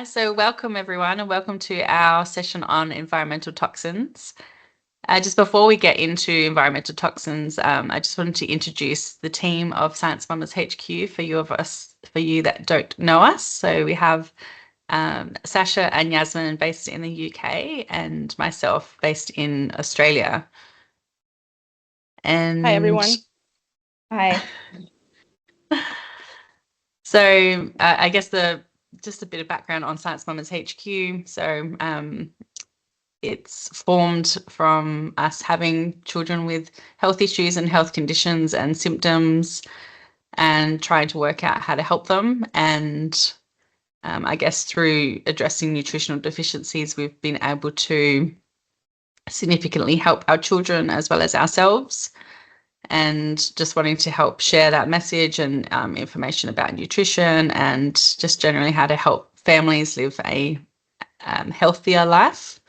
So welcome everyone and welcome to our session on environmental toxins. Just before we get into environmental toxins, I just wanted to introduce the team of Science Mamas HQ for you that don't know us. So we have Sasha and Yasmin based in the UK and myself based in Australia. And Hi, everyone. Hi. So I guess just a bit of background on Science Mamas HQ. So it's formed from us having children with health issues and health conditions and symptoms and trying to work out how to help them. And I guess through addressing nutritional deficiencies, we've been able to significantly help our children as well as ourselves. And just wanting to help share that message and information about nutrition and just generally how to help families live a healthier life.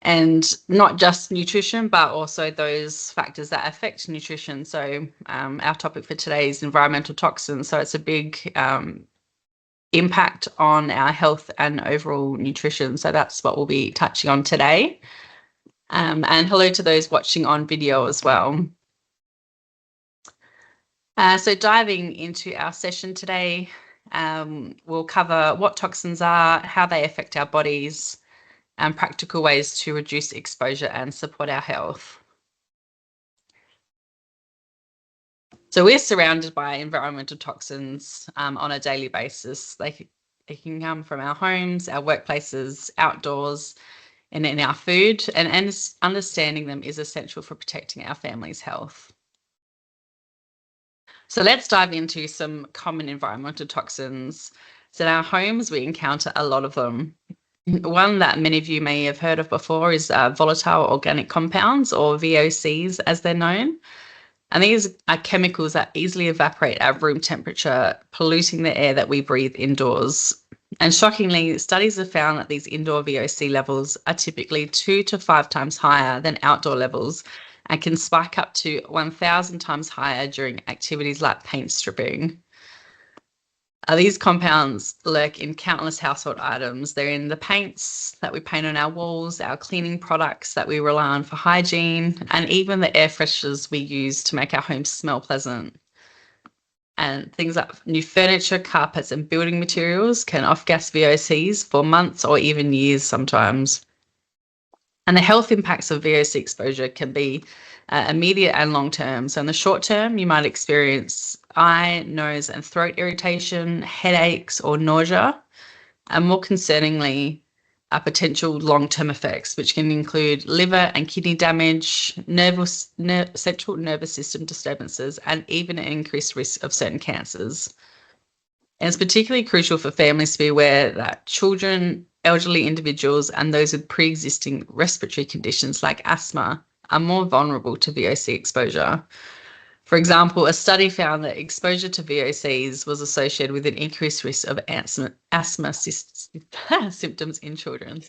And not just nutrition, but also those factors that affect nutrition. So our topic for today is environmental toxins. So it's a big impact on our health and overall nutrition. So that's what we'll be touching on today. And hello to those watching on video as well. So diving into our session today, we'll cover what toxins are, how they affect our bodies, and practical ways to reduce exposure and support our health. So we're surrounded by environmental toxins on a daily basis. They can come from our homes, our workplaces, outdoors, and in our food, and understanding them is essential for protecting our family's health. So let's dive into some common environmental toxins. So in our homes, we encounter a lot of them. One that many of you may have heard of before is volatile organic compounds, or VOCs as they're known. And these are chemicals that easily evaporate at room temperature, polluting the air that we breathe indoors. And shockingly, studies have found that these indoor VOC levels are typically 2 to 5 times higher than outdoor levels and can spike up to 1,000 times higher during activities like paint stripping. These compounds lurk in countless household items. They're in the paints that we paint on our walls, our cleaning products that we rely on for hygiene, and even the air fresheners we use to make our homes smell pleasant. And things like new furniture, carpets, and building materials can off-gas VOCs for months or even years sometimes. And the health impacts of VOC exposure can be immediate and long-term. So in the short term, you might experience eye, nose, and throat irritation, headaches, or nausea. And more concerningly, potential long-term effects, which can include liver and kidney damage, central nervous system disturbances, and even an increased risk of certain cancers. And it's particularly crucial for families to be aware that children, elderly individuals, and those with pre-existing respiratory conditions like asthma are more vulnerable to VOC exposure. For example, a study found that exposure to VOCs was associated with an increased risk of asthma symptoms in children.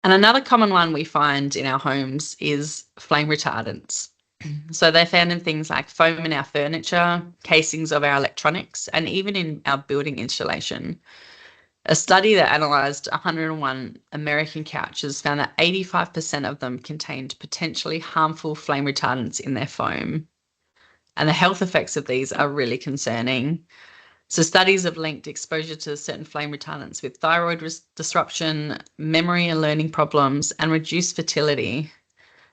And another common one we find in our homes is flame retardants. So they're found in things like foam in our furniture, casings of our electronics, and even in our building insulation. A study that analysed 101 American couches found that 85% of them contained potentially harmful flame retardants in their foam. And the health effects of these are really concerning. So studies have linked exposure to certain flame retardants with thyroid disruption, memory and learning problems, and reduced fertility.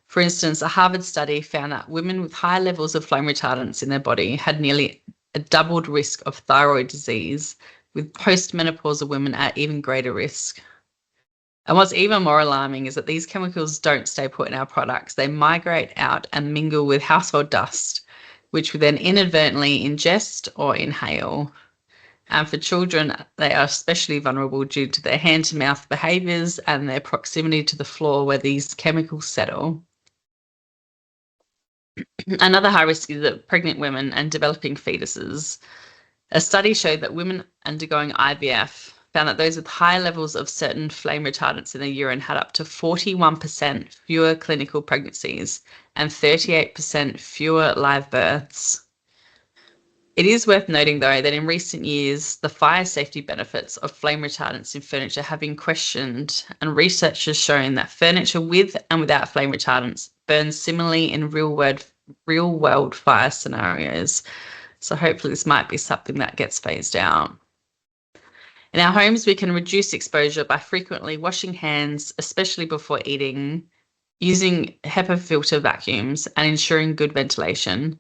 For instance, a Harvard study found that women with high levels of flame retardants in their body had nearly a doubled risk of thyroid disease, with postmenopausal women at even greater risk. And what's even more alarming is that these chemicals don't stay put in our products. They migrate out and mingle with household dust, which we then inadvertently ingest or inhale. And for children, they are especially vulnerable due to their hand-to-mouth behaviours and their proximity to the floor where these chemicals settle. Another high risk is pregnant women and developing fetuses. A study showed that women undergoing IVF found that those with high levels of certain flame retardants in their urine had up to 41% fewer clinical pregnancies and 38% fewer live births. It is worth noting, though, that in recent years, the fire safety benefits of flame retardants in furniture have been questioned, and research has shown that furniture with and without flame retardants burns similarly in real-world fire scenarios. So hopefully this might be something that gets phased out. In our homes, we can reduce exposure by frequently washing hands, especially before eating, using HEPA filter vacuums, and ensuring good ventilation.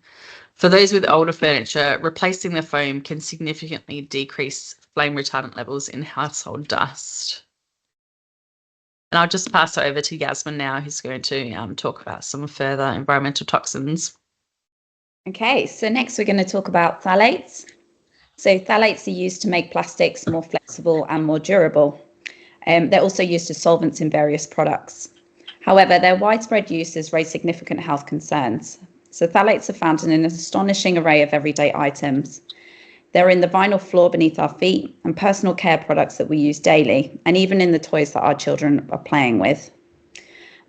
For those with older furniture, replacing the foam can significantly decrease flame retardant levels in household dust. And I'll just pass it over to Yasmin now, who's going to talk about some further environmental toxins. Okay, so next we're going to talk about phthalates. So phthalates are used to make plastics more flexible and more durable. They're also used as solvents in various products. However, their widespread use has raised significant health concerns. So phthalates are found in an astonishing array of everyday items. They're in the vinyl floor beneath our feet and personal care products that we use daily, and even in the toys that our children are playing with.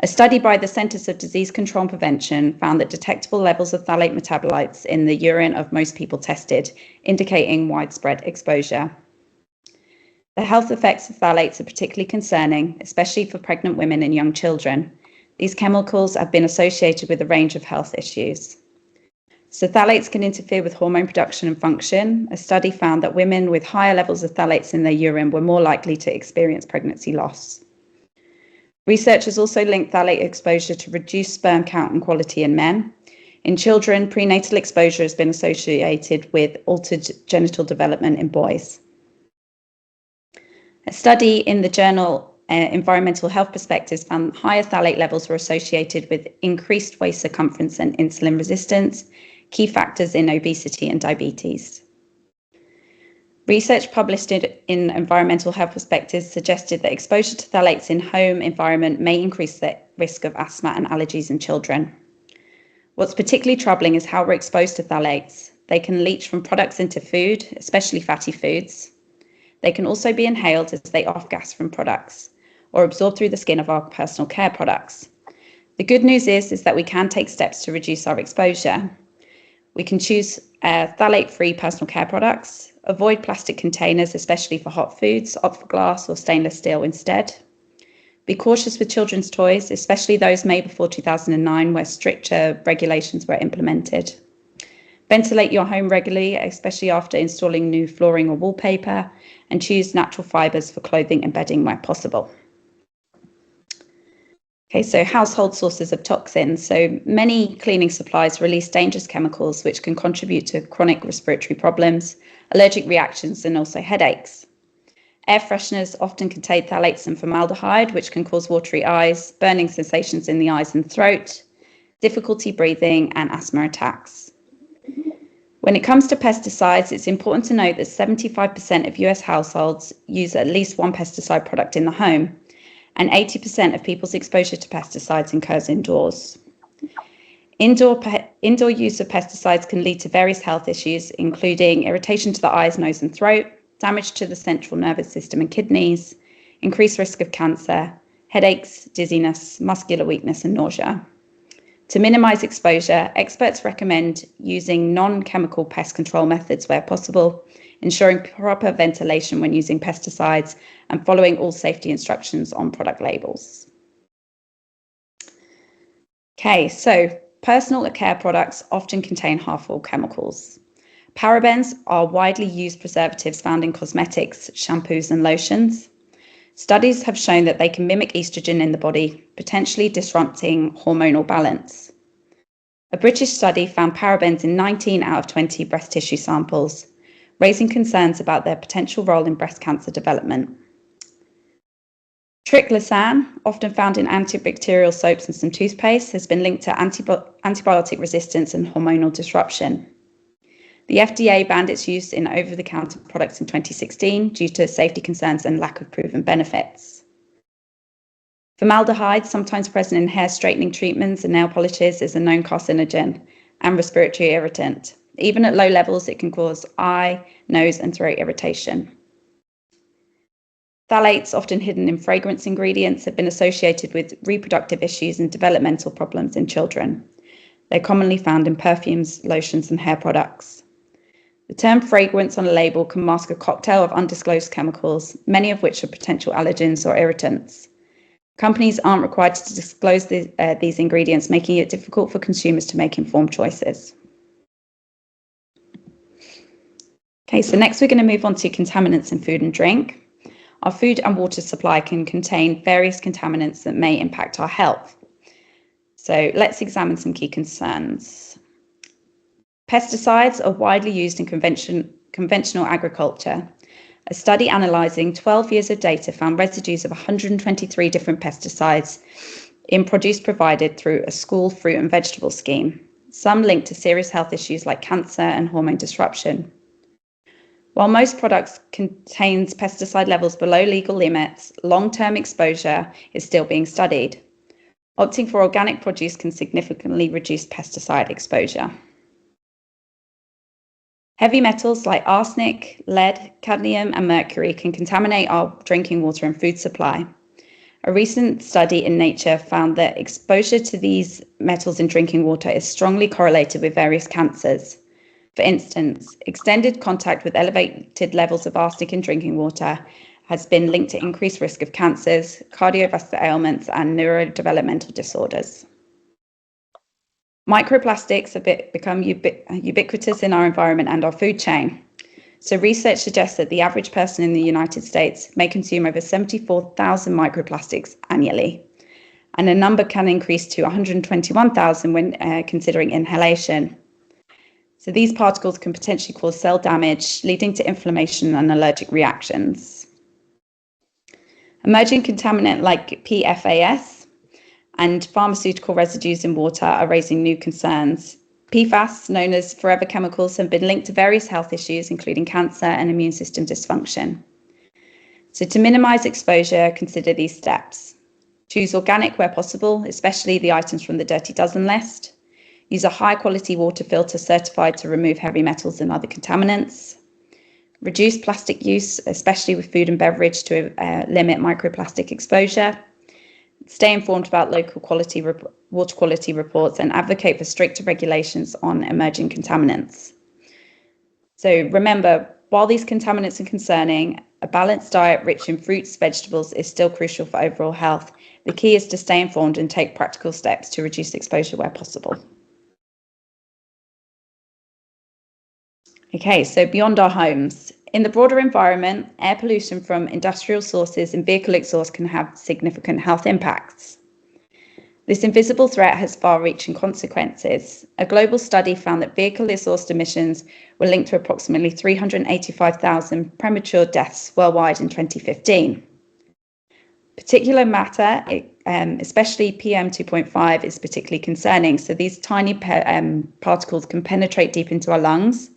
A study by the Centers for Disease Control and Prevention found that detectable levels of phthalate metabolites in the urine of most people tested, indicating widespread exposure. The health effects of phthalates are particularly concerning, especially for pregnant women and young children. These chemicals have been associated with a range of health issues. So phthalates can interfere with hormone production and function. A study found that women with higher levels of phthalates in their urine were more likely to experience pregnancy loss. Researchers also linked phthalate exposure to reduced sperm count and quality in men. In children, prenatal exposure has been associated with altered genital development in boys. A study in the journal Environmental Health Perspectives found higher phthalate levels were associated with increased waist circumference and insulin resistance, key factors in obesity and diabetes. Research published in Environmental Health Perspectives suggested that exposure to phthalates in home environment may increase the risk of asthma and allergies in children. What's particularly troubling is how we're exposed to phthalates. They can leach from products into food, especially fatty foods. They can also be inhaled as they off-gas from products, or absorbed through the skin of our personal care products. The good news is that we can take steps to reduce our exposure. We can choose phthalate-free personal care products, avoid plastic containers, especially for hot foods, opt for glass or stainless steel instead. Be cautious with children's toys, especially those made before 2009, where stricter regulations were implemented. Ventilate your home regularly, especially after installing new flooring or wallpaper, and choose natural fibers for clothing and bedding where possible. Okay, so household sources of toxins. So many cleaning supplies release dangerous chemicals which can contribute to chronic respiratory problems, allergic reactions, and also headaches. Air fresheners often contain phthalates and formaldehyde, which can cause watery eyes, burning sensations in the eyes and throat, difficulty breathing, and asthma attacks. When it comes to pesticides, it's important to note that 75% of US households use at least one pesticide product in the home, and 80% of people's exposure to pesticides occurs indoors. Indoor use of pesticides can lead to various health issues, including irritation to the eyes, nose, and throat, damage to the central nervous system and kidneys, increased risk of cancer, headaches, dizziness, muscular weakness, and nausea. To minimize exposure, experts recommend using non-chemical pest control methods where possible, ensuring proper ventilation when using pesticides, and following all safety instructions on product labels. Okay, so personal care products often contain harmful chemicals. Parabens are widely used preservatives found in cosmetics, shampoos, and lotions. Studies have shown that they can mimic estrogen in the body, potentially disrupting hormonal balance. A British study found parabens in 19 out of 20 breast tissue samples, raising concerns about their potential role in breast cancer development. Triclosan, often found in antibacterial soaps and some toothpaste, has been linked to antibiotic resistance and hormonal disruption. The FDA banned its use in over-the-counter products in 2016 due to safety concerns and lack of proven benefits. Formaldehyde, sometimes present in hair straightening treatments and nail polishes, is a known carcinogen and respiratory irritant. Even at low levels, it can cause eye, nose, and throat irritation. Phthalates, often hidden in fragrance ingredients, have been associated with reproductive issues and developmental problems in children. They're commonly found in perfumes, lotions, and hair products. The term fragrance on a label can mask a cocktail of undisclosed chemicals, many of which are potential allergens or irritants. Companies aren't required to disclose these ingredients, making it difficult for consumers to make informed choices. Okay, so next we're going to move on to contaminants in food and drink. Our food and water supply can contain various contaminants that may impact our health. So let's examine some key concerns. Pesticides are widely used in conventional agriculture. A study analysing 12 years of data found residues of 123 different pesticides in produce provided through a school fruit and vegetable scheme, some linked to serious health issues like cancer and hormone disruption. While most products contains pesticide levels below legal limits, long-term exposure is still being studied. Opting for organic produce can significantly reduce pesticide exposure. Heavy metals like arsenic, lead, cadmium, and mercury can contaminate our drinking water and food supply. A recent study in Nature found that exposure to these metals in drinking water is strongly correlated with various cancers. For instance, extended contact with elevated levels of arsenic in drinking water has been linked to increased risk of cancers, cardiovascular ailments, and neurodevelopmental disorders. Microplastics have become ubiquitous in our environment and our food chain. So research suggests that the average person in the United States may consume over 74,000 microplastics annually, and the number can increase to 121,000 when considering inhalation. So these particles can potentially cause cell damage, leading to inflammation and allergic reactions. Emerging contaminants like PFAS and pharmaceutical residues in water are raising new concerns. PFAS, known as forever chemicals, have been linked to various health issues, including cancer and immune system dysfunction. So to minimize exposure, consider these steps. Choose organic where possible, especially the items from the Dirty Dozen list. Use a high-quality water filter certified to remove heavy metals and other contaminants. Reduce plastic use, especially with food and beverage, to limit microplastic exposure. Stay informed about local water quality reports and advocate for stricter regulations on emerging contaminants. So remember, while these contaminants are concerning, a balanced diet rich in fruits, vegetables is still crucial for overall health. The key is to stay informed and take practical steps to reduce exposure where possible. Okay, so beyond our homes. In the broader environment, air pollution from industrial sources and vehicle exhaust can have significant health impacts. This invisible threat has far-reaching consequences. A global study found that vehicle exhaust emissions were linked to approximately 385,000 premature deaths worldwide in 2015. Particulate matter, especially PM2.5, is particularly concerning. So these tiny particles can penetrate deep into our lungs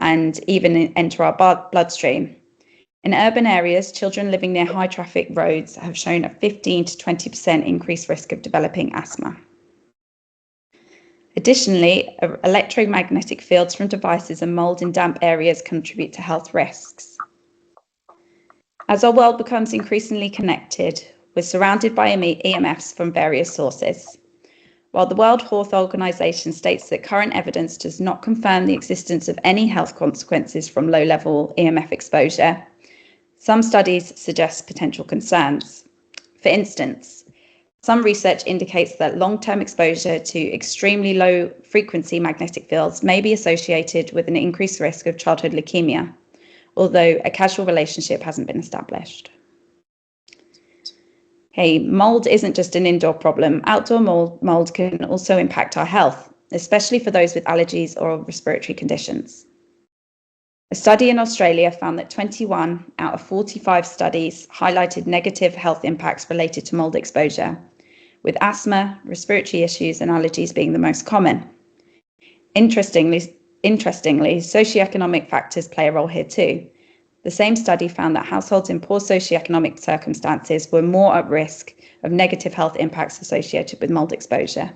and even enter our bloodstream. In urban areas, children living near high traffic roads have shown a 15 to 20% increased risk of developing asthma. Additionally, electromagnetic fields from devices and mold in damp areas contribute to health risks. As our world becomes increasingly connected, we're surrounded by EMFs from various sources. While the World Health Organization states that current evidence does not confirm the existence of any health consequences from low-level EMF exposure, some studies suggest potential concerns. For instance, some research indicates that long-term exposure to extremely low-frequency magnetic fields may be associated with an increased risk of childhood leukemia, although a causal relationship hasn't been established. Hey, mold isn't just an indoor problem. Outdoor mold can also impact our health, especially for those with allergies or respiratory conditions. A study in Australia found that 21 out of 45 studies highlighted negative health impacts related to mold exposure, with asthma, respiratory issues, and allergies being the most common. Interestingly, socioeconomic factors play a role here too. The same study found that households in poor socioeconomic circumstances were more at risk of negative health impacts associated with mold exposure.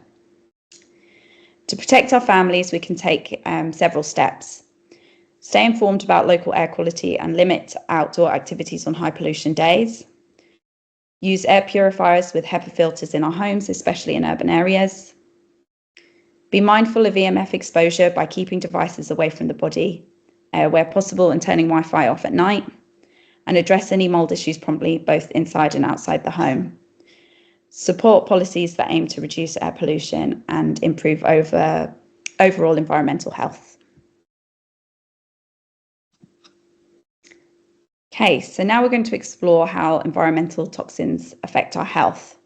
To protect our families, we can take several steps. Stay informed about local air quality and limit outdoor activities on high pollution days. Use air purifiers with HEPA filters in our homes, especially in urban areas. Be mindful of EMF exposure by keeping devices away from the body. where possible and turning Wi-Fi off at night, and address any mold issues promptly, both inside and outside the home. Support policies that aim to reduce air pollution and improve overall environmental health. Okay, so now we're going to explore how environmental toxins affect our health.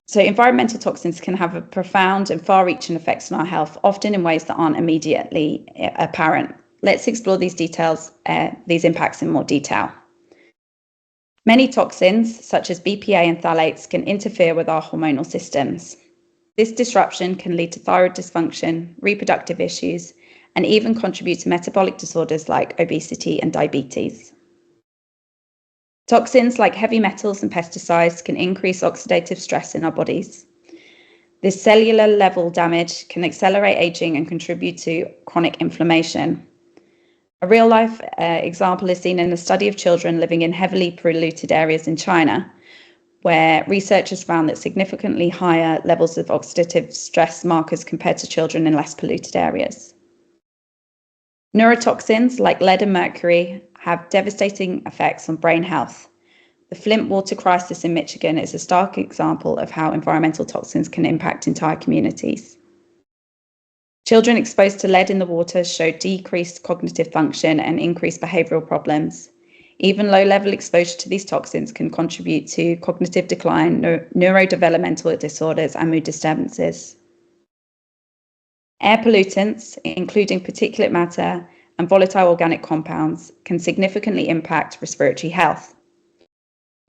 So environmental toxins can have a profound and far-reaching effects on our health, often in ways that aren't immediately apparent. Let's explore these impacts in more detail. Many toxins, such as BPA and phthalates, can interfere with our hormonal systems. This disruption can lead to thyroid dysfunction, reproductive issues, and even contribute to metabolic disorders like obesity and diabetes. Toxins like heavy metals and pesticides can increase oxidative stress in our bodies. This cellular level damage can accelerate aging and contribute to chronic inflammation. A real-life example is seen in a study of children living in heavily polluted areas in China, where researchers found that significantly higher levels of oxidative stress markers compared to children in less polluted areas. Neurotoxins like lead and mercury have devastating effects on brain health. The Flint water crisis in Michigan is a stark example of how environmental toxins can impact entire communities. Children exposed to lead in the water showed decreased cognitive function and increased behavioral problems. Even low-level exposure to these toxins can contribute to cognitive decline, neurodevelopmental disorders, and mood disturbances. Air pollutants, including particulate matter and volatile organic compounds, can significantly impact respiratory health.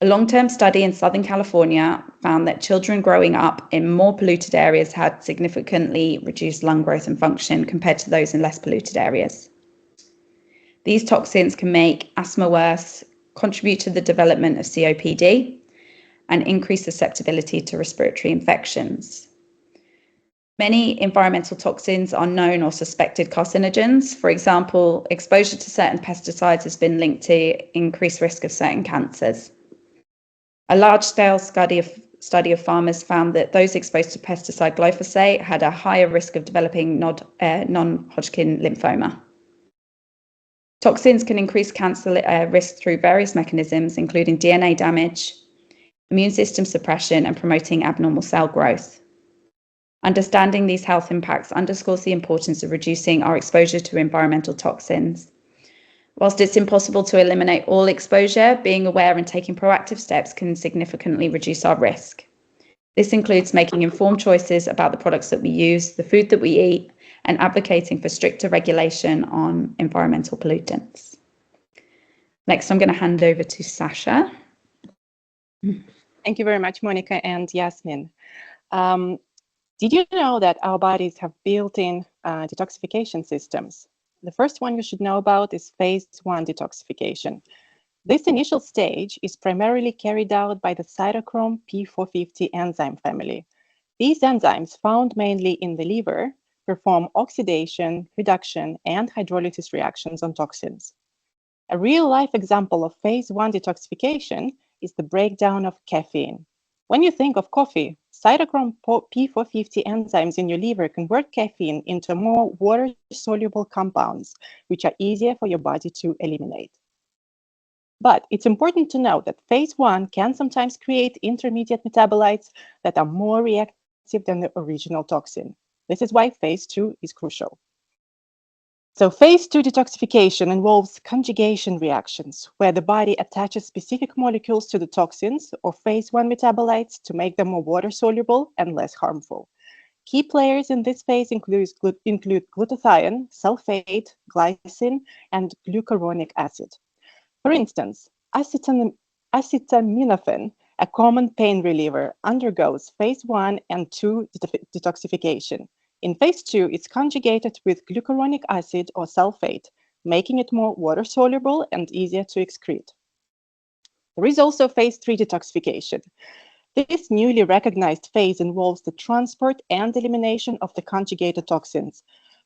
A long-term study in Southern California found that children growing up in more polluted areas had significantly reduced lung growth and function compared to those in less polluted areas. These toxins can make asthma worse, contribute to the development of COPD, and increase susceptibility to respiratory infections. Many environmental toxins are known or suspected carcinogens. For example, exposure to certain pesticides has been linked to increased risk of certain cancers. A large-scale study of farmers found that those exposed to pesticide glyphosate had a higher risk of developing non-Hodgkin lymphoma. Toxins can increase cancer risk through various mechanisms, including DNA damage, immune system suppression, and promoting abnormal cell growth. Understanding these health impacts underscores the importance of reducing our exposure to environmental toxins. Whilst it's impossible to eliminate all exposure, being aware and taking proactive steps can significantly reduce our risk. This includes making informed choices about the products that we use, the food that we eat, and advocating for stricter regulation on environmental pollutants. Next, I'm going to hand over to Sasha. Thank you very much, Monica and Yasmin. Did you know that our bodies have built-in detoxification systems? The first one you should know about is phase 1 detoxification. This initial stage is primarily carried out by the cytochrome P450 enzyme family. These enzymes, found mainly in the liver, perform oxidation, reduction, and hydrolysis reactions on toxins. A real-life example of phase 1 detoxification is the breakdown of caffeine. When you think of coffee, cytochrome P450 enzymes in your liver convert caffeine into more water-soluble compounds, which are easier for your body to eliminate. But it's important to note that phase 1 can sometimes create intermediate metabolites that are more reactive than the original toxin. This is why phase 2 is crucial. So phase 2 detoxification involves conjugation reactions, where the body attaches specific molecules to the toxins or phase 1 metabolites to make them more water-soluble and less harmful. Key players in this phase include glutathione, sulfate, glycine, and glucuronic acid. For instance, acetaminophen, a common pain reliever, undergoes phase 1 and 2 detoxification. In phase 2, it's conjugated with glucuronic acid or sulfate, making it more water-soluble and easier to excrete. There is also phase 3 detoxification. This newly recognized phase involves the transport and elimination of the conjugated toxins.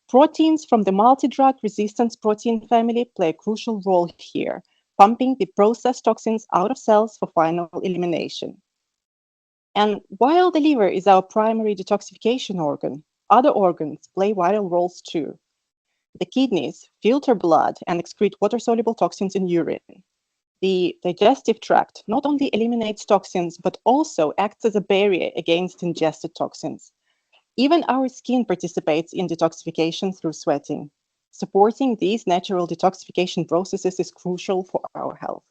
Proteins from the multi-drug resistance protein family play a crucial role here, pumping the processed toxins out of cells for final elimination. And while the liver is our primary detoxification organ, other organs play vital roles too. The kidneys filter blood and excrete water-soluble toxins in urine. The digestive tract not only eliminates toxins, but also acts as a barrier against ingested toxins. Even our skin participates in detoxification through sweating. Supporting these natural detoxification processes is crucial for our health.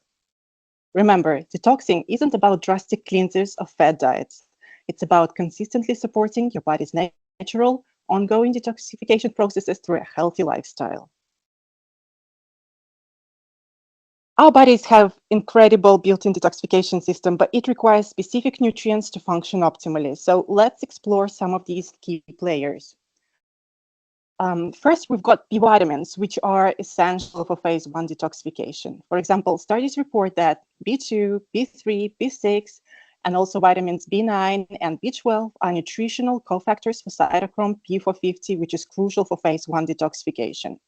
Remember, detoxing isn't about drastic cleansers or fad diets. It's about consistently supporting your body's natural, ongoing detoxification processes through a healthy lifestyle. Our bodies have incredible built-in detoxification system, but it requires specific nutrients to function optimally. So let's explore some of these key players. First, we've got B vitamins, which are essential for phase 1 detoxification. For example, studies report that B2, B3, B6, and also vitamins B9 and B12 are nutritional cofactors for cytochrome P450, which is crucial for phase 1 detoxification.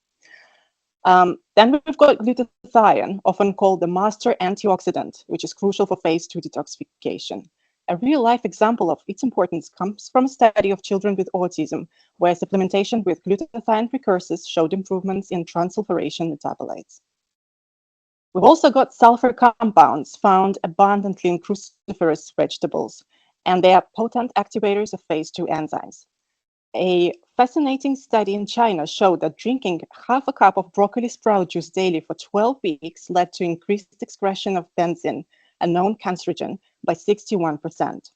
Then we've got glutathione, often called the master antioxidant, which is crucial for phase 2 detoxification. A real-life example of its importance comes from a study of children with autism, where supplementation with glutathione precursors showed improvements in transsulfuration metabolites. We've also got sulfur compounds found abundantly in cruciferous vegetables, and they are potent activators of phase 2 enzymes. A fascinating study in China showed that drinking half a cup of broccoli sprout juice daily for 12 weeks led to increased excretion of benzene, a known cancerogen, by 61%.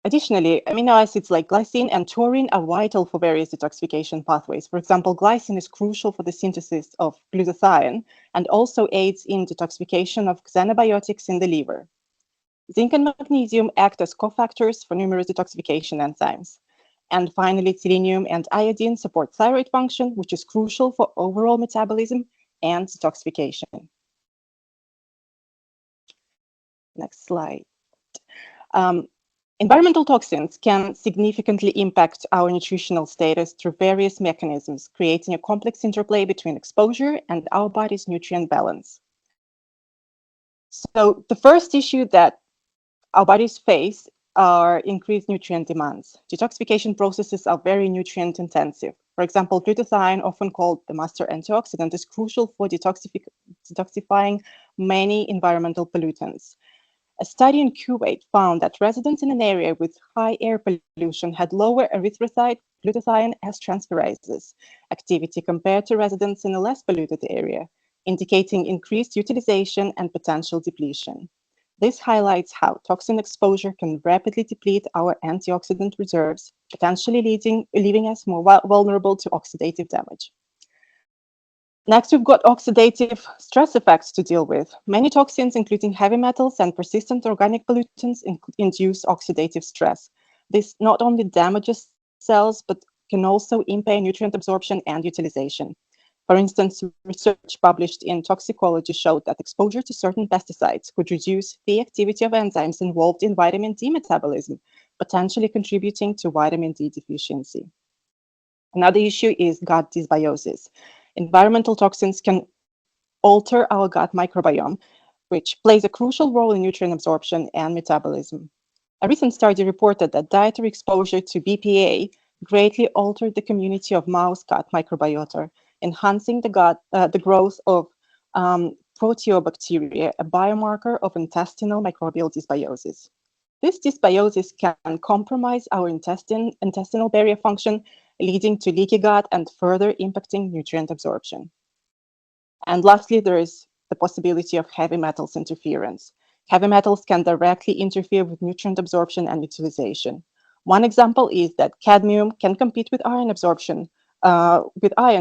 Additionally, amino acids like glycine and taurine are vital for various detoxification pathways. For example, glycine is crucial for the synthesis of glutathione and also aids in detoxification of xenobiotics in the liver. Zinc and magnesium act as cofactors for numerous detoxification enzymes. And finally, selenium and iodine support thyroid function, which is crucial for overall metabolism and detoxification. Next slide. Environmental toxins can significantly impact our nutritional status through various mechanisms, creating a complex interplay between exposure and our body's nutrient balance. So the first issue that our bodies face are increased nutrient demands. Detoxification processes are very nutrient intensive. For example, glutathione, often called the master antioxidant, is crucial for detoxifying many environmental pollutants. A study in Kuwait found that residents in an area with high air pollution had lower erythrocyte glutathione as transferases activity compared to residents in a less polluted area, indicating increased utilization and potential depletion. This highlights how toxin exposure can rapidly deplete our antioxidant reserves, potentially leaving us more vulnerable to oxidative damage. Next, we've got oxidative stress effects to deal with. Many toxins, including heavy metals and persistent organic pollutants, induce oxidative stress. This not only damages cells, but can also impair nutrient absorption and utilization. For instance, research published in toxicology showed that exposure to certain pesticides could reduce the activity of enzymes involved in vitamin D metabolism, potentially contributing to vitamin D deficiency. Another issue is gut dysbiosis. Environmental toxins can alter our gut microbiome, which plays a crucial role in nutrient absorption and metabolism. A recent study reported that dietary exposure to BPA greatly altered the community of mouse gut microbiota, enhancing the growth of proteobacteria, a biomarker of intestinal microbial dysbiosis. This dysbiosis can compromise our intestinal barrier function, leading to leaky gut and further impacting nutrient absorption. And lastly, there is the possibility of heavy metals interference. Heavy metals can directly interfere with nutrient absorption and utilization. One example is that cadmium can compete with iron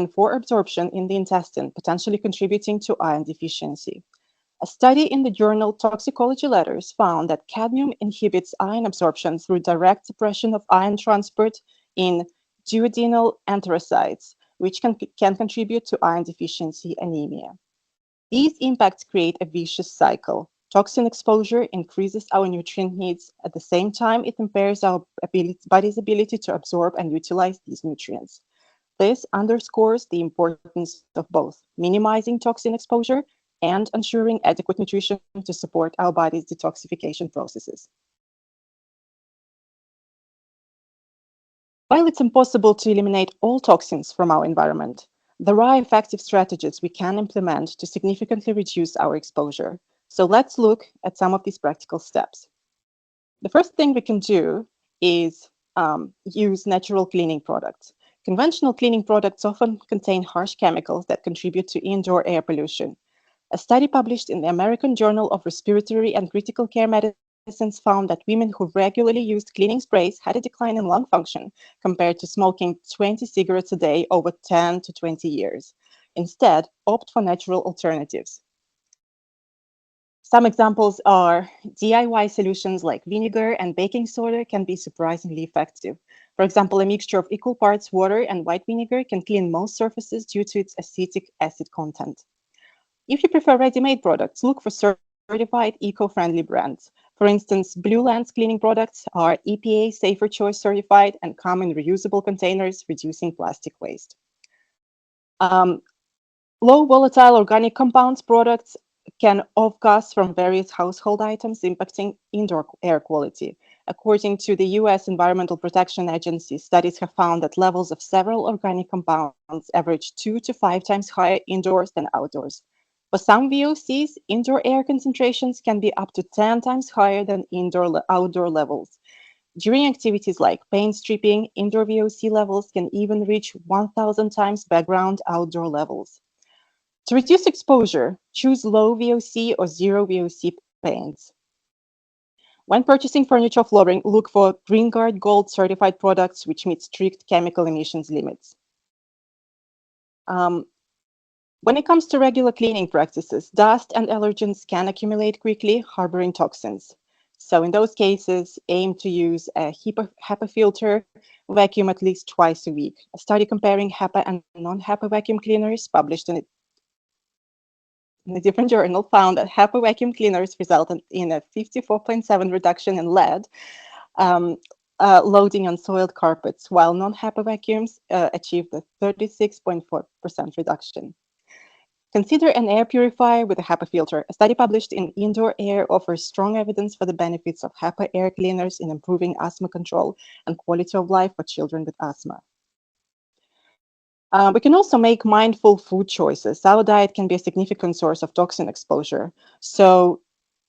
for absorption in the intestine, potentially contributing to iron deficiency. A study in the journal Toxicology Letters found that cadmium inhibits iron absorption through direct suppression of iron transport in duodenal enterocytes, which can contribute to iron deficiency anemia. These impacts create a vicious cycle. Toxin exposure increases our nutrient needs. At the same time, it impairs our body's ability to absorb and utilize these nutrients. This underscores the importance of both minimizing toxin exposure and ensuring adequate nutrition to support our body's detoxification processes. While it's impossible to eliminate all toxins from our environment, there are effective strategies we can implement to significantly reduce our exposure. So let's look at some of these practical steps. The first thing we can do is use natural cleaning products. Conventional cleaning products often contain harsh chemicals that contribute to indoor air pollution. A study published in the American Journal of Respiratory and Critical Care Medicines found that women who regularly used cleaning sprays had a decline in lung function compared to smoking 20 cigarettes a day over 10 to 20 years. Instead, opt for natural alternatives. Some examples are DIY solutions like vinegar and baking soda can be surprisingly effective. For example, a mixture of equal parts water and white vinegar can clean most surfaces due to its acetic acid content. If you prefer ready-made products, look for certified eco-friendly brands. For instance, Blue Lens cleaning products are EPA Safer Choice certified and come in reusable containers, reducing plastic waste. Low volatile organic compounds products can off-gas from various household items, impacting indoor air quality. According to the US Environmental Protection Agency, studies have found that levels of several organic compounds average 2 to 5 times higher indoors than outdoors. For some VOCs, indoor air concentrations can be up to 10 times higher than outdoor levels. During activities like paint stripping, indoor VOC levels can even reach 1,000 times background outdoor levels. To reduce exposure, choose low VOC or zero VOC paints. When purchasing furniture flooring, look for Green Guard Gold certified products which meet strict chemical emissions limits. When it comes to regular cleaning practices, dust and allergens can accumulate quickly, harboring toxins. So in those cases, aim to use a HEPA filter vacuum at least twice a week. A study comparing HEPA and non-HEPA vacuum cleaners published in a different journal found that HEPA vacuum cleaners resulted in a 54.7% reduction in lead loading on soiled carpets, while non-HEPA vacuums achieved a 36.4% reduction. Consider an air purifier with a HEPA filter. A study published in Indoor Air offers strong evidence for the benefits of HEPA air cleaners in improving asthma control and quality of life for children with asthma. We can also make mindful food choices. Our diet can be a significant source of toxin exposure. So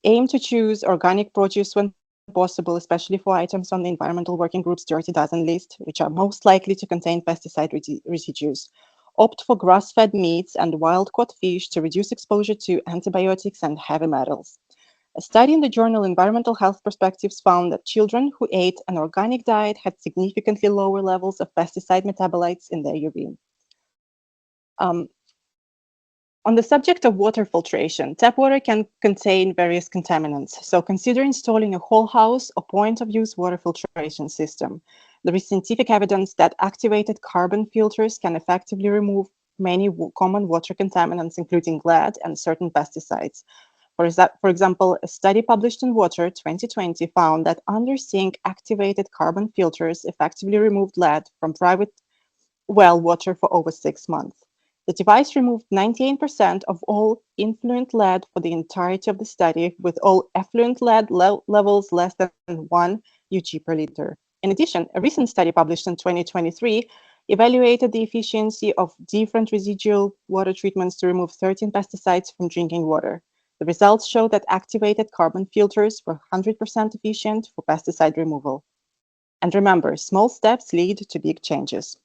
aim to choose organic produce when possible, especially for items on the Environmental Working Group's Dirty Dozen list, which are most likely to contain pesticide residues. Opt for grass-fed meats and wild-caught fish to reduce exposure to antibiotics and heavy metals. A study in the journal Environmental Health Perspectives found that children who ate an organic diet had significantly lower levels of pesticide metabolites in their urine. On the subject of water filtration, tap water can contain various contaminants, so consider installing a whole house or point-of-use water filtration system. There is scientific evidence that activated carbon filters can effectively remove many common water contaminants, including lead and certain pesticides. For example, a study published in Water 2020 found that under-sink activated carbon filters effectively removed lead from private well water for over 6 months. The device removed 98% of all influent lead for the entirety of the study, with all effluent lead levels less than 1 UG per liter. In addition, a recent study published in 2023 evaluated the efficiency of different residual water treatments to remove 13 pesticides from drinking water. The results show that activated carbon filters were 100% efficient for pesticide removal. And remember, small steps lead to big changes.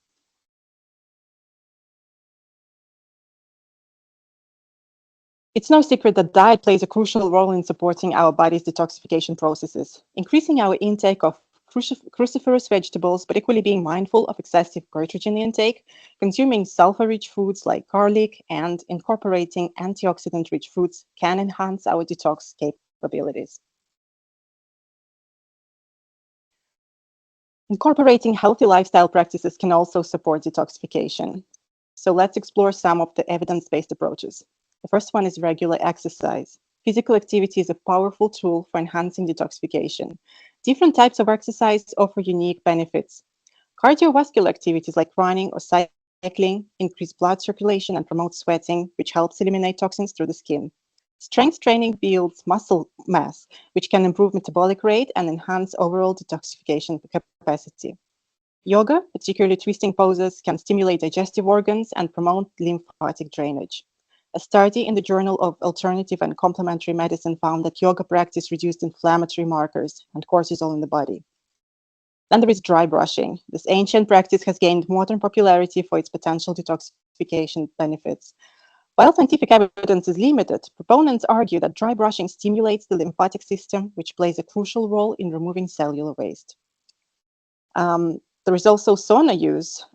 It's no secret that diet plays a crucial role in supporting our body's detoxification processes. Increasing our intake of cruciferous vegetables, but equally being mindful of excessive nitrogen intake, consuming sulfur-rich foods like garlic, and incorporating antioxidant-rich foods can enhance our detox capabilities. Incorporating healthy lifestyle practices can also support detoxification. So let's explore some of the evidence-based approaches. The first one is regular exercise. Physical activity is a powerful tool for enhancing detoxification. Different types of exercise offer unique benefits. Cardiovascular activities like running or cycling increase blood circulation and promote sweating, which helps eliminate toxins through the skin. Strength training builds muscle mass, which can improve metabolic rate and enhance overall detoxification capacity. Yoga, particularly twisting poses, can stimulate digestive organs and promote lymphatic drainage. A study in the Journal of Alternative and Complementary Medicine found that yoga practice reduced inflammatory markers and cortisol in the body. Then there is dry brushing. This ancient practice has gained modern popularity for its potential detoxification benefits. While scientific evidence is limited, proponents argue that dry brushing stimulates the lymphatic system, which plays a crucial role in removing cellular waste. There is also sauna use.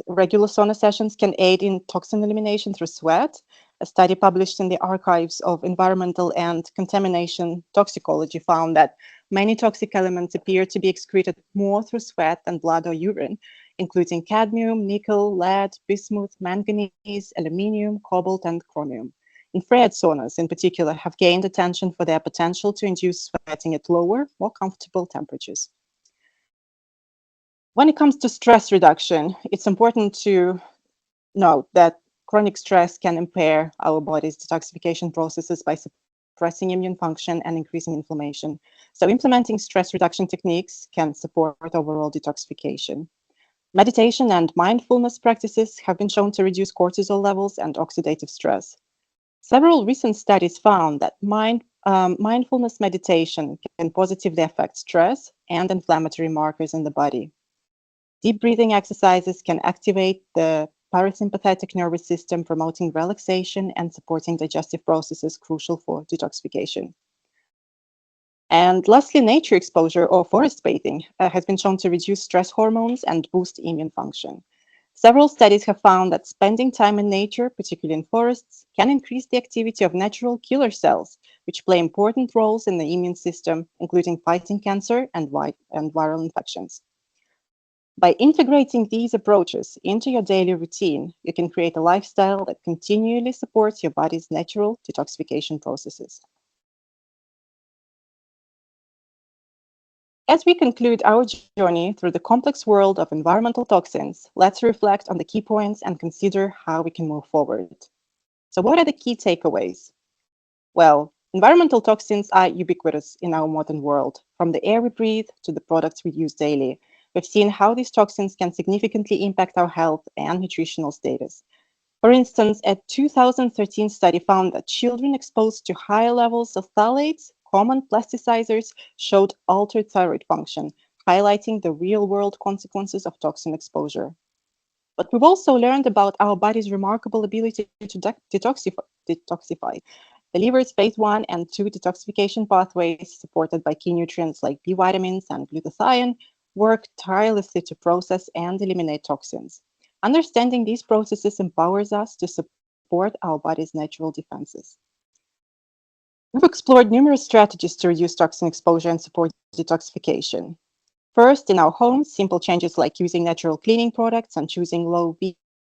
Regular sauna sessions can aid in toxin elimination through sweat. A study published in the Archives of Environmental and Contamination Toxicology found that many toxic elements appear to be excreted more through sweat than blood or urine, including cadmium, nickel, lead, bismuth, manganese, aluminium, cobalt, and chromium. Infrared saunas, in particular, have gained attention for their potential to induce sweating at lower, more comfortable temperatures. When it comes to stress reduction, it's important to note that chronic stress can impair our body's detoxification processes by suppressing immune function and increasing inflammation. So implementing stress reduction techniques can support overall detoxification. Meditation and mindfulness practices have been shown to reduce cortisol levels and oxidative stress. Several recent studies found that mindfulness meditation can positively affect stress and inflammatory markers in the body. Deep breathing exercises can activate the parasympathetic nervous system, promoting relaxation and supporting digestive processes crucial for detoxification. And lastly, nature exposure or forest bathing has been shown to reduce stress hormones and boost immune function. Several studies have found that spending time in nature, particularly in forests, can increase the activity of natural killer cells, which play important roles in the immune system, including fighting cancer and viral infections. By integrating these approaches into your daily routine, you can create a lifestyle that continually supports your body's natural detoxification processes. As we conclude our journey through the complex world of environmental toxins, let's reflect on the key points and consider how we can move forward. So what are the key takeaways? Well, environmental toxins are ubiquitous in our modern world, from the air we breathe to the products we use daily. We've seen how these toxins can significantly impact our health and nutritional status. For instance, a 2013 study found that children exposed to higher levels of phthalates, common plasticizers, showed altered thyroid function, highlighting the real-world consequences of toxin exposure. But we've also learned about our body's remarkable ability to detoxify. The liver's phase 1 and 2 detoxification pathways, supported by key nutrients like B vitamins and glutathione, work tirelessly to process and eliminate toxins. Understanding these processes empowers us to support our body's natural defenses. We've explored numerous strategies to reduce toxin exposure and support detoxification. First, in our homes, simple changes like using natural cleaning products and choosing low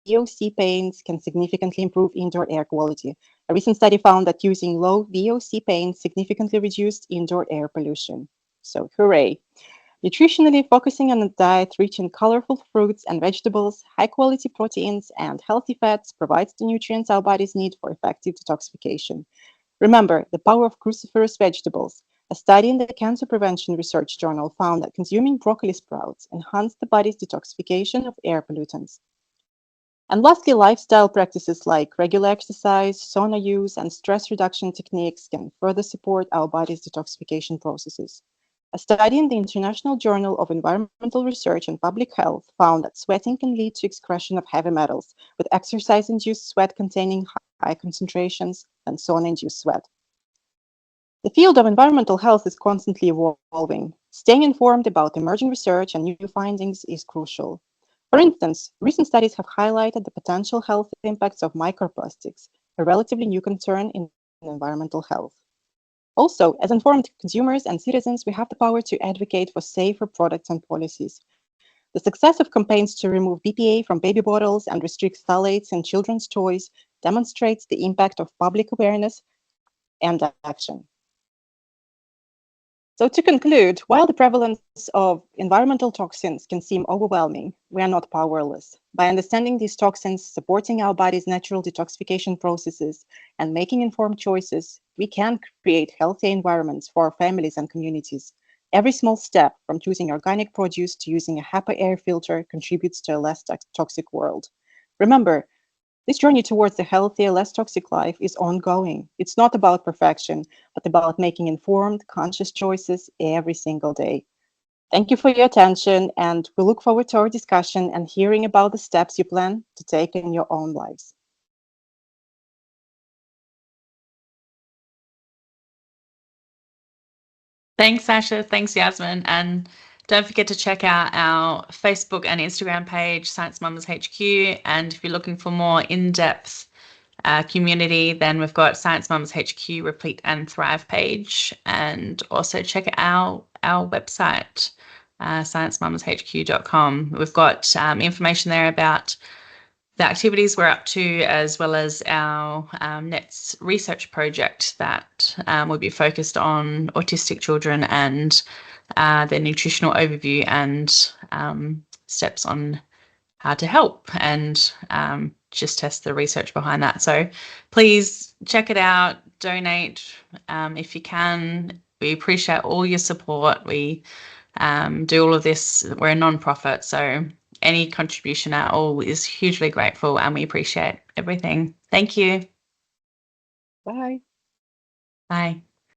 VOC paints can significantly improve indoor air quality. A recent study found that using low VOC paints significantly reduced indoor air pollution. So, hooray! Nutritionally, focusing on a diet rich in colorful fruits and vegetables, high-quality proteins, and healthy fats provides the nutrients our bodies need for effective detoxification. Remember the power of cruciferous vegetables. A study in the Cancer Prevention Research Journal found that consuming broccoli sprouts enhanced the body's detoxification of air pollutants. And lastly, lifestyle practices like regular exercise, sauna use, and stress reduction techniques can further support our body's detoxification processes. A study in the International Journal of Environmental Research and Public Health found that sweating can lead to excretion of heavy metals, with exercise-induced sweat containing high concentrations than sauna-induced sweat. The field of environmental health is constantly evolving. Staying informed about emerging research and new findings is crucial. For instance, recent studies have highlighted the potential health impacts of microplastics, a relatively new concern in environmental health. Also, as informed consumers and citizens, we have the power to advocate for safer products and policies. The success of campaigns to remove BPA from baby bottles and restrict phthalates in children's toys demonstrates the impact of public awareness and action. So to conclude, while the prevalence of environmental toxins can seem overwhelming, we are not powerless. By understanding these toxins, supporting our body's natural detoxification processes, and making informed choices, we can create healthy environments for our families and communities. Every small step, from choosing organic produce to using a HEPA air filter, contributes to a less toxic world. Remember, this journey towards a healthier, less toxic life is ongoing. It's not about perfection, but about making informed, conscious choices every single day. Thank you for your attention, and we look forward to our discussion and hearing about the steps you plan to take in your own lives. Thanks, Sasha. Thanks, Yasmin. And don't forget to check out our Facebook and Instagram page, ScienceMamasHQ. And if you're looking for more in-depth community, then we've got ScienceMamasHQ Replete and Thrive page. And also check out our website, ScienceMamasHQ.com. We've got information there about the activities we're up to, as well as our NETS research project that will be focused on autistic children and their nutritional overview and steps on how to help and just test the research behind that. So please check it out, donate if you can. We appreciate all your support. We do all of this. We're a non-profit, so any contribution at all is hugely grateful, and we appreciate everything. Thank you. Bye. Bye.